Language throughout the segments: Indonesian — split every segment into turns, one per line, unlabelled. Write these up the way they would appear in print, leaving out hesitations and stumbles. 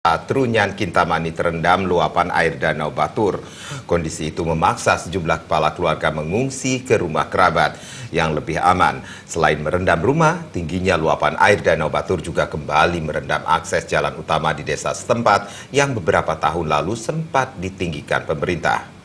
Trunyan Kintamani terendam luapan air Danau Batur. Kondisi itu memaksa sejumlah kepala keluarga mengungsi ke rumah kerabat yang lebih aman. Selain merendam rumah, tingginya luapan air Danau Batur juga kembali merendam akses jalan utama di desa setempat yang beberapa tahun lalu sempat ditinggikan pemerintah.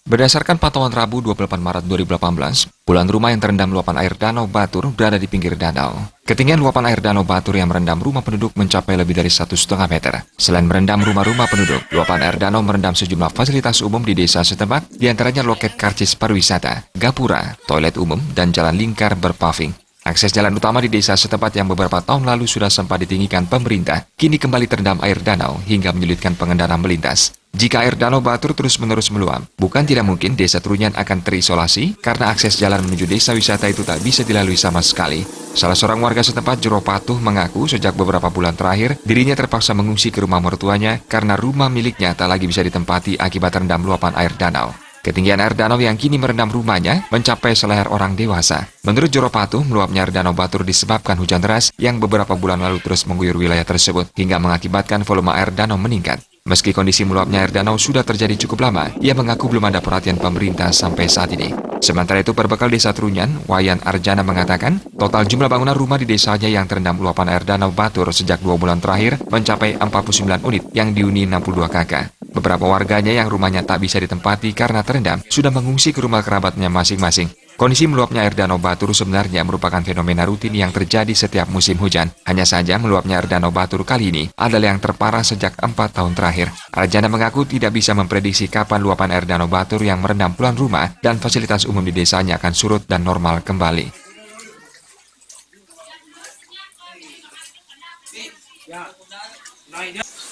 Berdasarkan pantauan Rabu 28 Maret 2018, puluhan rumah yang terendam luapan air Danau Batur berada di pinggir danau. Ketinggian luapan air Danau Batur yang merendam rumah penduduk mencapai lebih dari 1,5 meter. Selain merendam rumah-rumah penduduk, luapan air danau merendam sejumlah fasilitas umum di desa setempat, diantaranya loket karcis pariwisata, gapura, toilet umum, dan jalan lingkar berpaving. Akses jalan utama di desa setempat yang beberapa tahun lalu sudah sempat ditinggikan pemerintah, kini kembali terendam air danau hingga menyulitkan pengendara melintas. Jika air Danau Batur terus-menerus meluap, bukan tidak mungkin desa Trunyan akan terisolasi karena akses jalan menuju desa wisata itu tak bisa dilalui sama sekali. Salah seorang warga setempat, Jero Patuh, mengaku sejak beberapa bulan terakhir, dirinya terpaksa mengungsi ke rumah mertuanya karena rumah miliknya tak lagi bisa ditempati akibat terendam luapan air danau. Ketinggian air danau yang kini merendam rumahnya mencapai seleher orang dewasa. Menurut Jero Patuh, meluapnya air Danau Batur disebabkan hujan deras yang beberapa bulan lalu terus mengguyur wilayah tersebut hingga mengakibatkan volume air danau meningkat. Meski kondisi meluapnya air danau sudah terjadi cukup lama, ia mengaku belum ada perhatian pemerintah sampai saat ini. Sementara itu, perbekal desa Trunyan, Wayan Arjana mengatakan, total jumlah bangunan rumah di desanya yang terendam luapan air Danau Batur sejak 2 bulan terakhir mencapai 49 unit yang dihuni 62 kakak. Beberapa warganya yang rumahnya tak bisa ditempati karena terendam sudah mengungsi ke rumah kerabatnya masing-masing. Kondisi meluapnya air Danau Batur sebenarnya merupakan fenomena rutin yang terjadi setiap musim hujan. Hanya saja meluapnya air Danau Batur kali ini adalah yang terparah sejak 4 tahun terakhir. Arjana mengaku tidak bisa memprediksi kapan luapan air Danau Batur yang merendam puluhan rumah dan fasilitas umum di desanya akan surut dan normal kembali.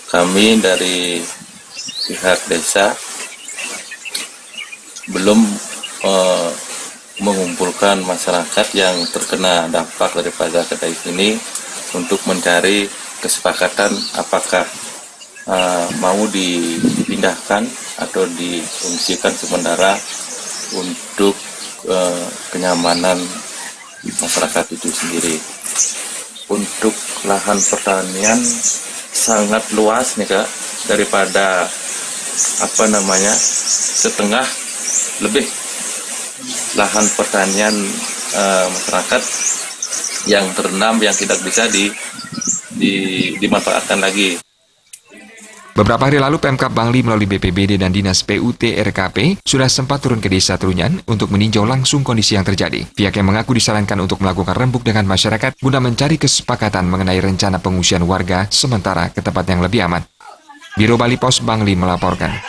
Kami dari pihak desa belum mengumpulkan masyarakat yang terkena dampak daripada kedai ini untuk mencari kesepakatan apakah mau dipindahkan atau diungsikan sementara untuk kenyamanan masyarakat itu sendiri. Untuk lahan pertanian sangat luas nih Kak, daripada setengah lebih lahan pertanian masyarakat yang terendam yang tidak bisa dimanfaatkan lagi.
Beberapa hari lalu Pemkab Bangli melalui BPBD dan Dinas PUT RKP sudah sempat turun ke desa Trunyan untuk meninjau langsung kondisi yang terjadi. Pihak yang mengaku disarankan untuk melakukan rembuk dengan masyarakat guna mencari kesepakatan mengenai rencana pengungsian warga sementara ke tempat yang lebih aman. Biro Bali Pos Bangli melaporkan.